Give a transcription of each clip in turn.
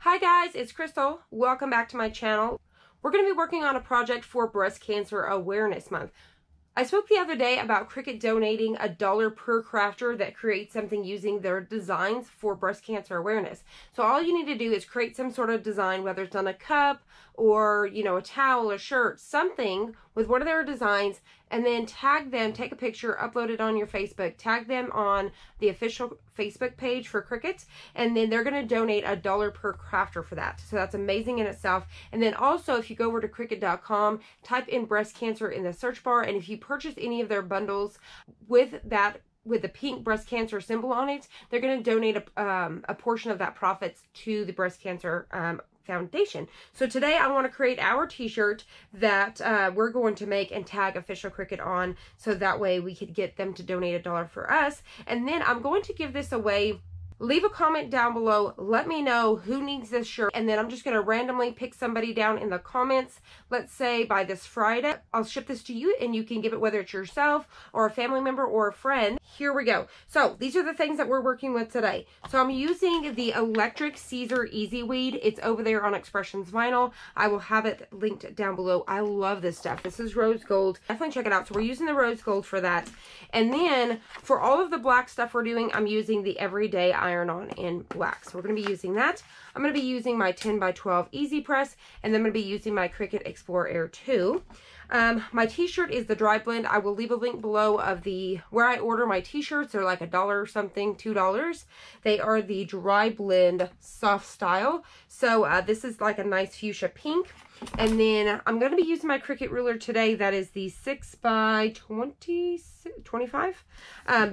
Hi guys, it's Crystal. Welcome back to my channel. We're going to be working on a project for Breast Cancer Awareness Month. I spoke the other day about Cricut donating $1 per crafter that creates something using their designs for breast cancer awareness. So all you need to do is create some sort of design, whether it's on a cup or, a towel, a shirt, something with one of their designs, and then tag them, take a picture, upload it on your Facebook, tag them on the official Facebook page for Cricut, and then they're going to donate $1 per crafter for that. So that's amazing in itself. And then also, if you go over to Cricut.com, type in breast cancer in the search bar, and if you purchase any of their bundles with the pink breast cancer symbol on it, they're going to donate a portion of that profits to the breast cancer foundation. So today I want to create our t-shirt that we're going to make and tag official Cricut on, so that way we could get them to donate $1 for us. And then I'm going to give this away. Leave a comment down below. Let me know who needs this shirt. And then I'm just going to randomly pick somebody down in the comments. Let's say by this Friday, I'll ship this to you and you can give it, whether it's yourself or a family member or a friend. Here we go. So these are the things that we're working with today. So I'm using the electric Caesar Easyweed. It's over there on Expressions Vinyl. I will have it linked down below. I love this stuff. This is rose gold. Definitely check it out. So we're using the rose gold for that. And then for all of the black stuff we're doing, I'm using the Everyday Iron-On in black. So we're going to be using that. I'm going to be using my 10x12 Easy Press, and then I'm going to be using my Cricut Explorer Air 2. My t-shirt is the dry blend. I will leave a link below of where I order my t-shirts. They're like $1 or something, $2. They are the dry blend soft style. So this is like a nice fuchsia pink. And then I'm going to be using my Cricut ruler today. That is the 6x25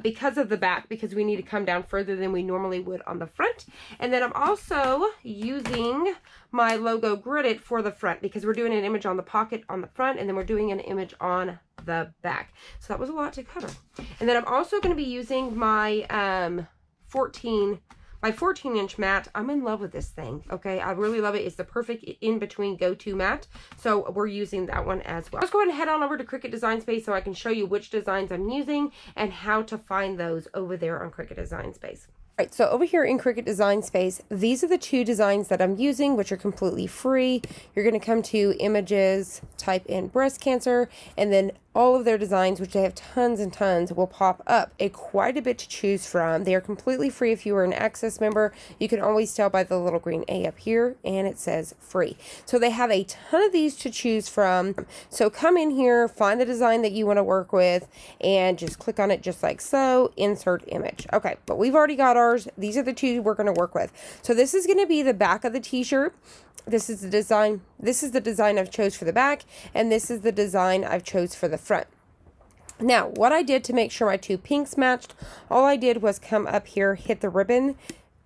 because of the back, because we need to come down further than we normally would on the front. And then I'm also using my logo gridded for the front, because we're doing an image on the pocket on the front, and then we're doing an image on the back. So that was a lot to cover. And then I'm also going to be using my 14-inch mat. I'm in love with this thing. Okay, I really love it. It's the perfect in-between go-to mat. So we're using that one as well. Let's go ahead and head on over to Cricut Design Space so I can show you which designs I'm using and how to find those over there on Cricut Design Space. All right, so over here in Cricut Design Space, these are the two designs that I'm using, which are completely free. You're going to come to Images, type in breast cancer, and then all of their designs, which they have tons and tons, will pop up. Quite a bit to choose from. They are completely free. If you are an Access member, you can always tell by the little green A up here, and it says free. So they have a ton of these to choose from. So come in here, find the design that you want to work with, and just click on it just like so. Insert image. Okay, but we've already got ours. These are the two we're going to work with. So this is going to be the back of the t-shirt. This is the design. This is the design I've chose for the back, and this is the design I've chose for the front. Now, what I did to make sure my two pinks matched, all I did was come up here, hit the ribbon,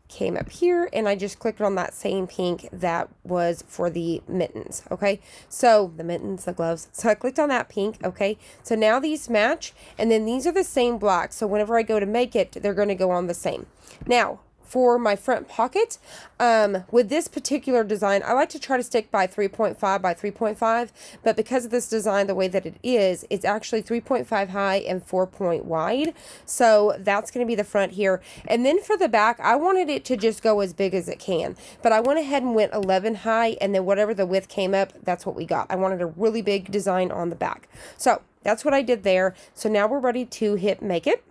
came up here, and I just clicked on that same pink that was for the mittens. Okay, so the mittens, the gloves. So I clicked on that pink. Okay, so now these match, and then these are the same black. So whenever I go to make it, they're going to go on the same. Now, for my front pocket, with this particular design, I like to try to stick by 3.5 by 3.5, but because of this design, the way that it is, it's actually 3.5 high and 4 point wide. So that's going to be the front here. And then for the back, I wanted it to just go as big as it can, but I went ahead and went 11 high, and then whatever the width came up, that's what we got. I wanted a really big design on the back. So that's what I did there. So now we're ready to hit make it.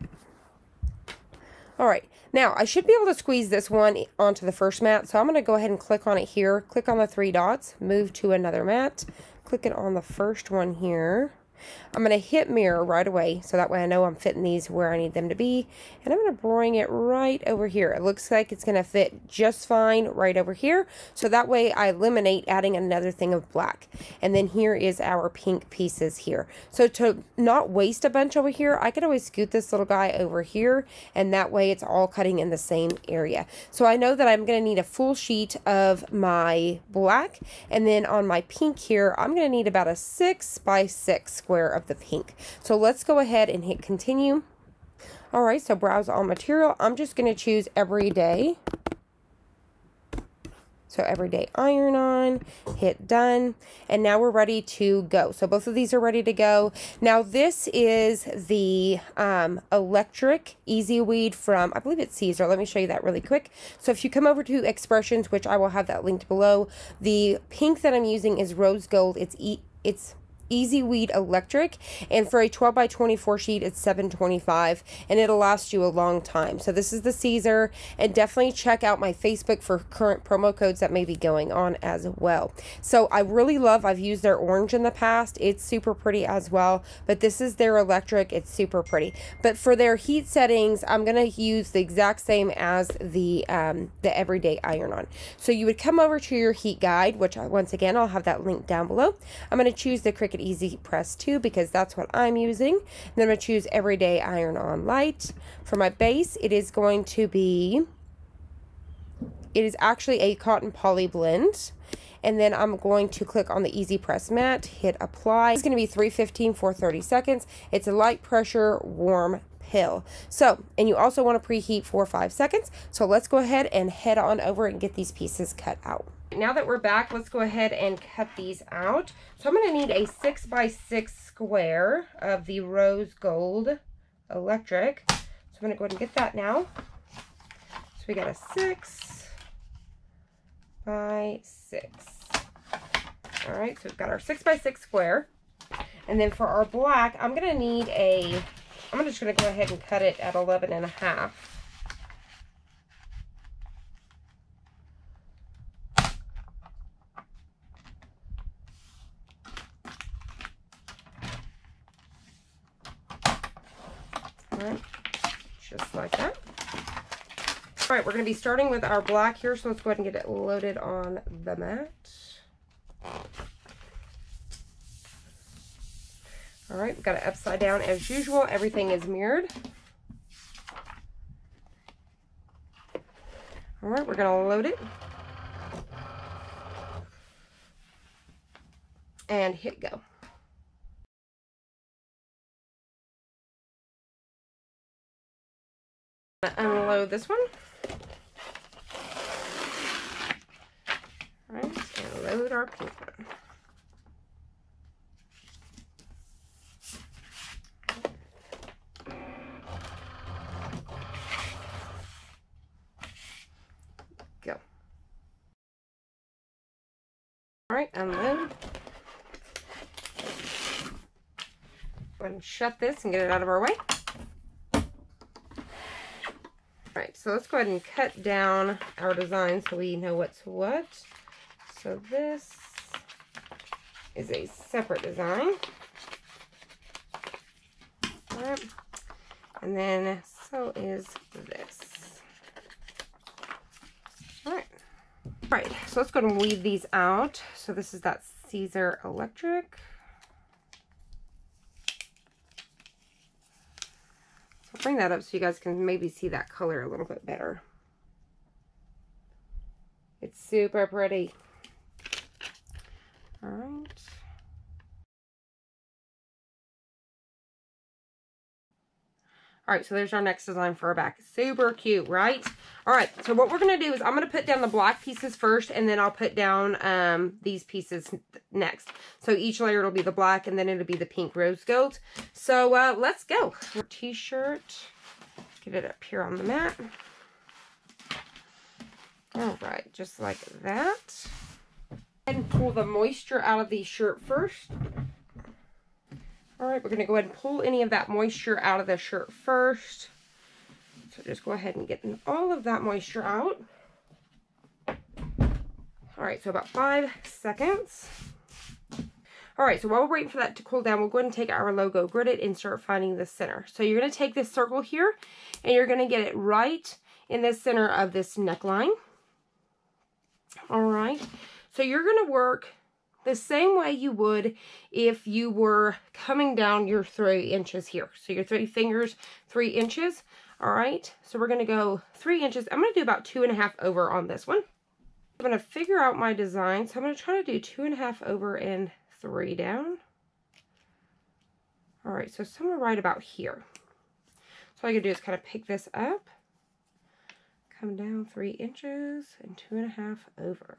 All right. Now, I should be able to squeeze this one onto the first mat, so I'm going to go ahead and click on it here. Click on the three dots, move to another mat, click it on the first one here. I'm going to hit mirror right away, so that way I know I'm fitting these where I need them to be. And I'm going to bring it right over here. It looks like it's going to fit just fine right over here. So that way I eliminate adding another thing of black. And then here is our pink pieces here. So to not waste a bunch over here, I could always scoot this little guy over here, and that way it's all cutting in the same area. So I know that I'm going to need a full sheet of my black, and then on my pink here, I'm going to need about a 6 by 6 square of the pink. So let's go ahead and hit continue. All right, so browse all material. I'm just going to choose Everyday. So everyday iron on, hit done, and now we're ready to go. So both of these are ready to go. Now this is the electric Easyweed from, I believe it's Caesar. Let me show you that really quick. So if you come over to Expressions, which I will have that linked below, the pink that I'm using is rose gold. It's Easyweed electric, and for a 12 by 24 sheet it's $7.25, and it'll last you a long time. So this is the Caesar, and definitely check out my Facebook for current promo codes that may be going on as well. So I really love, I've used their orange in the past, it's super pretty as well, but this is their electric, it's super pretty. But for their heat settings, I'm gonna use the exact same as the everyday iron-on. So you would come over to your heat guide, which once again I'll have that link down below. I'm going to choose the Cricut Easy Press 2 because that's what I'm using. And then I'm going to choose Everyday Iron On Light. For my base, it is going to be, it is actually a cotton poly blend. And then I'm going to click on the Easy Press Matte, hit apply. It's going to be 315 for 30 seconds. It's a light pressure warm pill. So, and you also want to preheat for 5 seconds. So let's go ahead and head on over and get these pieces cut out. Now that we're back, let's go ahead and cut these out. So I'm going to need a 6 by 6 square of the rose gold electric. So I'm going to go ahead and get that now. So we got a 6 by 6. All right, so we've got our 6 by 6 square. And then for our black, I'm going to need a, I'm just going to go ahead and cut it at 11.5. Right, just like that. All right, we're going to be starting with our black here, so let's go ahead and get it loaded on the mat. All right, we've got it upside down as usual. Everything is mirrored. All right, we're going to load it. And hit go. Unload this one. All right, and load our pink one. Go. All right, unload. Go ahead and shut this and get it out of our way. Alright, so let's go ahead and cut down our design so we know what's what. So this is a separate design. Alright, and then so is this. Alright, so let's go ahead and weed these out. So this is that Caesar electric. Bring that up so you guys can maybe see that color a little bit better. It's super pretty. All right. All right, so there's our next design for our back. Super cute, right? All right, so what we're going to do is I'm going to put down the black pieces first, and then I'll put down these pieces next. So each layer will be the black, and then it'll be the pink rose gold. So let's go. T-shirt. Get it up here on the mat. All right, just like that. And pull the moisture out of the shirt first. All right, we're going to go ahead and pull any of that moisture out of the shirt first. So just go ahead and get all of that moisture out. All right, so about 5 seconds. All right, so while we're waiting for that to cool down, we'll go ahead and take our logo, grid it, and start finding the center. So you're going to take this circle here, and you're going to get it right in the center of this neckline. All right, so you're going to work the same way you would if you were coming down your 3 inches here. So your 3 fingers, 3 inches. All right, so we're going to go 3 inches. I'm going to do about 2.5 over on this one. I'm going to figure out my design. So I'm going to try to do 2.5 over and 3 down. All right, so somewhere right about here. So all I can do is kind of pick this up, come down 3 inches and 2.5 over.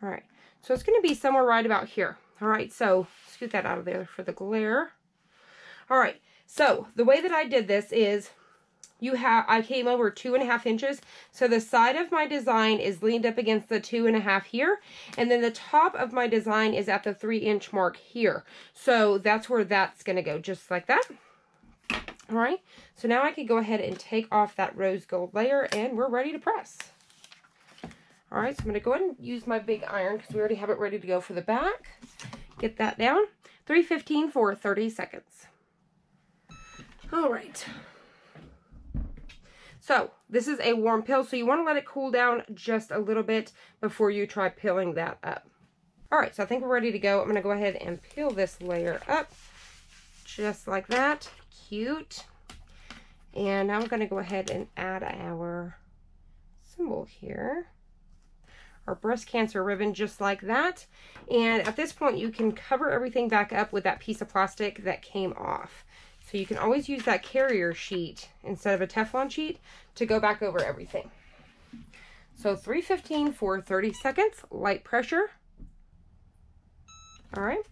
All right, so it's going to be somewhere right about here. All right, so scoot that out of there for the glare. All right, so the way that I did this is I came over 2.5 inches. So the side of my design is leaned up against the 2.5 here. And then the top of my design is at the 3-inch mark here. So that's where that's going to go, just like that. All right, so now I can go ahead and take off that rose gold layer and we're ready to press. All right, so I'm going to go ahead and use my big iron because we already have it ready to go for the back. Get that down. 315 for 30 seconds. All right. So this is a warm pill, so you want to let it cool down just a little bit before you try peeling that up. All right, so I think we're ready to go. I'm going to go ahead and peel this layer up just like that. Cute. And now I'm going to go ahead and add our symbol here. Our breast cancer ribbon, just like that. And at this point, you can cover everything back up with that piece of plastic that came off. So you can always use that carrier sheet instead of a Teflon sheet to go back over everything. So 315 for 30 seconds, light pressure. All right.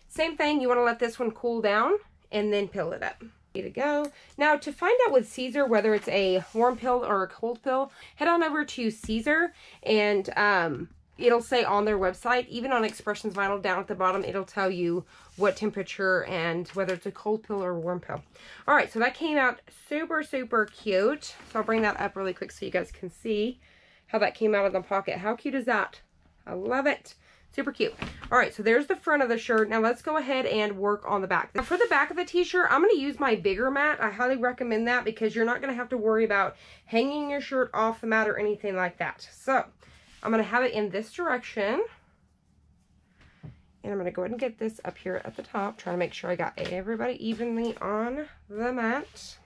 Same thing, you want to let this one cool down and then peel it up. Ready to go. Now, to find out with Caesar whether it's a warm pill or a cold pill, head on over to Caesar and it'll say on their website, even on Expressions Vinyl down at the bottom, it'll tell you what temperature and whether it's a cold pill or a warm pill. All right, so that came out super, super cute. So I'll bring that up really quick so you guys can see how that came out of the pocket. How cute is that? I love it. Super cute. All right, so there's the front of the shirt. Now let's go ahead and work on the back. Now for the back of the t-shirt, I'm going to use my bigger mat. I highly recommend that because you're not going to have to worry about hanging your shirt off the mat or anything like that. So I'm going to have it in this direction. And I'm going to go ahead and get this up here at the top. Try to make sure I got everybody evenly on the mat.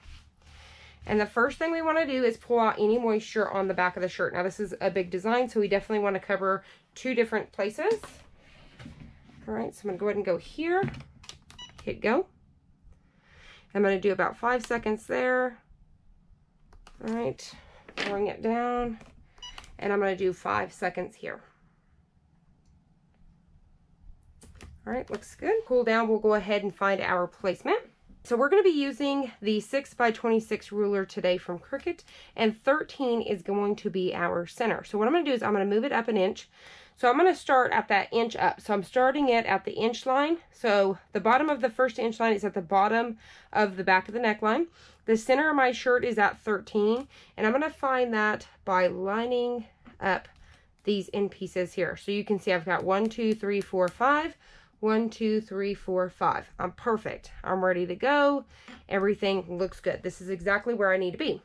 And the first thing we want to do is pull out any moisture on the back of the shirt. Now this is a big design, so we definitely want to cover 2 different places. All right, so I'm going to go ahead and go here, hit go. I'm going to do about 5 seconds there. All right, bring it down. And I'm going to do 5 seconds here. All right, looks good. Cool down, we'll go ahead and find our placement. So we're going to be using the 6x26 ruler today from Cricut, and 13 is going to be our center. So what I'm going to do is I'm going to move it up 1 inch. So I'm going to start at that inch up. So I'm starting it at the inch line. So the bottom of the first inch line is at the bottom of the back of the neckline. The center of my shirt is at 13, and I'm going to find that by lining up these end pieces here. So you can see I've got 1, 2, 3, 4, 5. 1, 2, 3, 4, 5. I'm perfect. I'm ready to go. Everything looks good. This is exactly where I need to be.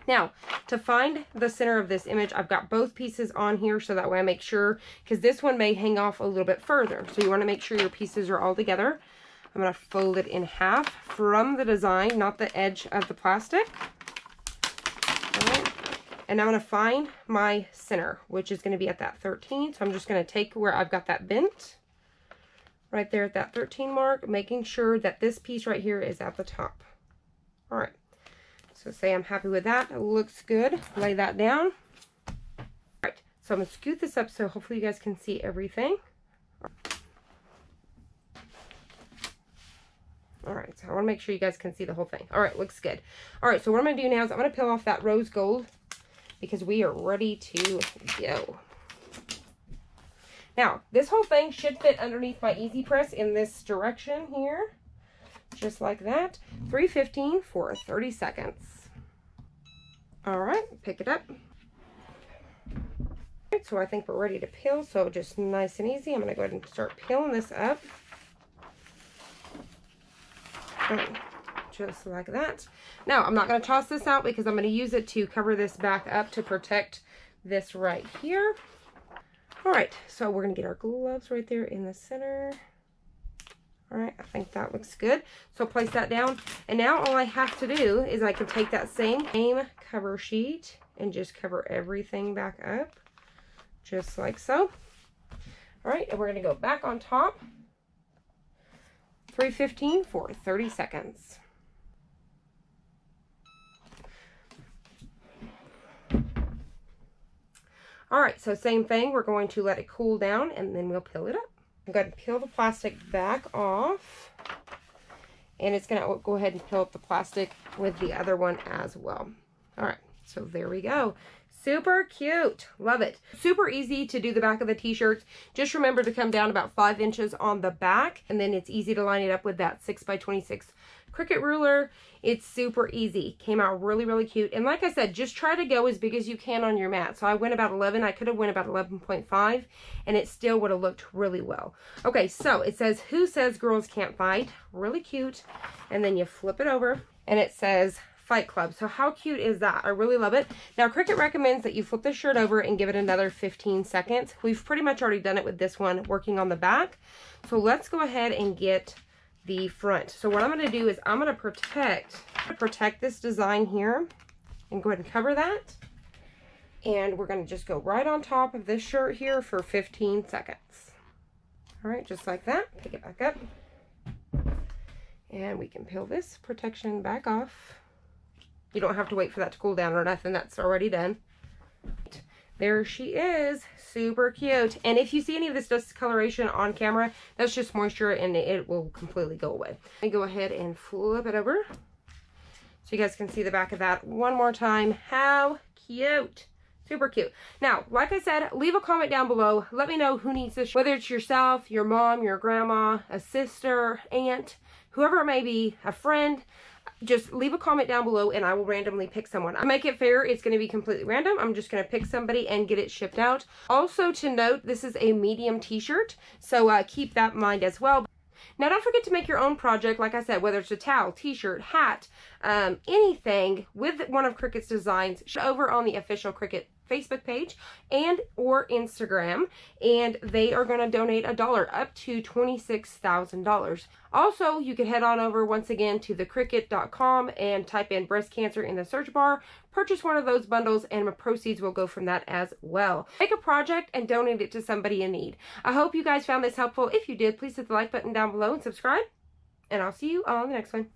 Now, to find the center of this image, I've got both pieces on here so that way I make sure, because this one may hang off a little bit further. So you want to make sure your pieces are all together. I'm going to fold it in half from the design, not the edge of the plastic. All right. And I'm going to find my center, which is going to be at that 13. So I'm just going to take where I've got that bent. Right there at that 13 mark, making sure that this piece right here is at the top. All right, so say I'm happy with that. It looks good. Lay that down. All right, so I'm gonna scoot this up so hopefully you guys can see everything. All right, so I wanna make sure you guys can see the whole thing. All right, looks good. All right, so what I'm gonna do now is I'm gonna peel off that rose gold because we are ready to go. Now, this whole thing should fit underneath my Easy Press in this direction here. Just like that. 315 for 30 seconds. All right, pick it up. All right, so I think we're ready to peel, so just nice and easy. I'm going to go ahead and start peeling this up. Just like that. Now, I'm not going to toss this out because I'm going to use it to cover this back up to protect this right here. All right, so we're going to get our gloves right there in the center. All right, I think that looks good. So place that down. And now all I have to do is I can take that same cover sheet and just cover everything back up. Just like so. All right, and we're going to go back on top. 315 for 30 seconds. All right, so same thing. We're going to let it cool down and then we'll peel it up. I'm going to peel the plastic back off. And it's going to go ahead and peel up the plastic with the other one as well. All right, so there we go. Super cute. Love it. Super easy to do the back of the t-shirts. Just remember to come down about 5 inches on the back, and then it's easy to line it up with that 6x26 Cricut ruler. It's super easy. Came out really, really cute. And like I said, just try to go as big as you can on your mat. So I went about 11. I could have went about 11.5, and it still would have looked really well. Okay, so it says, "Who says girls can't fight?" Really cute. And then you flip it over, and it says Fight Club. So how cute is that? I really love it. Now, Cricut recommends that you flip the shirt over and give it another 15 seconds. We've pretty much already done it with this one, working on the back. So let's go ahead and get the front. So what I'm going to do is I'm going to protect this design here and go ahead and cover that. And we're going to just go right on top of this shirt here for 15 seconds. All right, just like that. Pick it back up. And we can peel this protection back off. You don't have to wait for that to cool down or nothing. That's already done. There she is. Super cute. And if you see any of this discoloration on camera, that's just moisture and it will completely go away. Let me go ahead and flip it over so you guys can see the back of that one more time. How cute. Super cute. Now, like I said, leave a comment down below. Let me know who needs this, whether it's yourself, your mom, your grandma, a sister, aunt, whoever it may be, a friend. Just leave a comment down below and I will randomly pick someone. I make it fair. It's going to be completely random. I'm just going to pick somebody and get it shipped out. Also to note, this is a medium t-shirt, so keep that in mind as well. Now, don't forget to make your own project, like I said, whether it's a towel, t-shirt, hat, anything with one of Cricut's designs over on the official Cricut Facebook page and or Instagram, and they are going to donate $1 up to $26,000. Also, you can head on over once again to thecricut.com and type in breast cancer in the search bar, purchase one of those bundles, and the proceeds will go from that as well. Make a project and donate it to somebody in need. I hope you guys found this helpful. If you did, please hit the like button down below and subscribe, and I'll see you on the next one.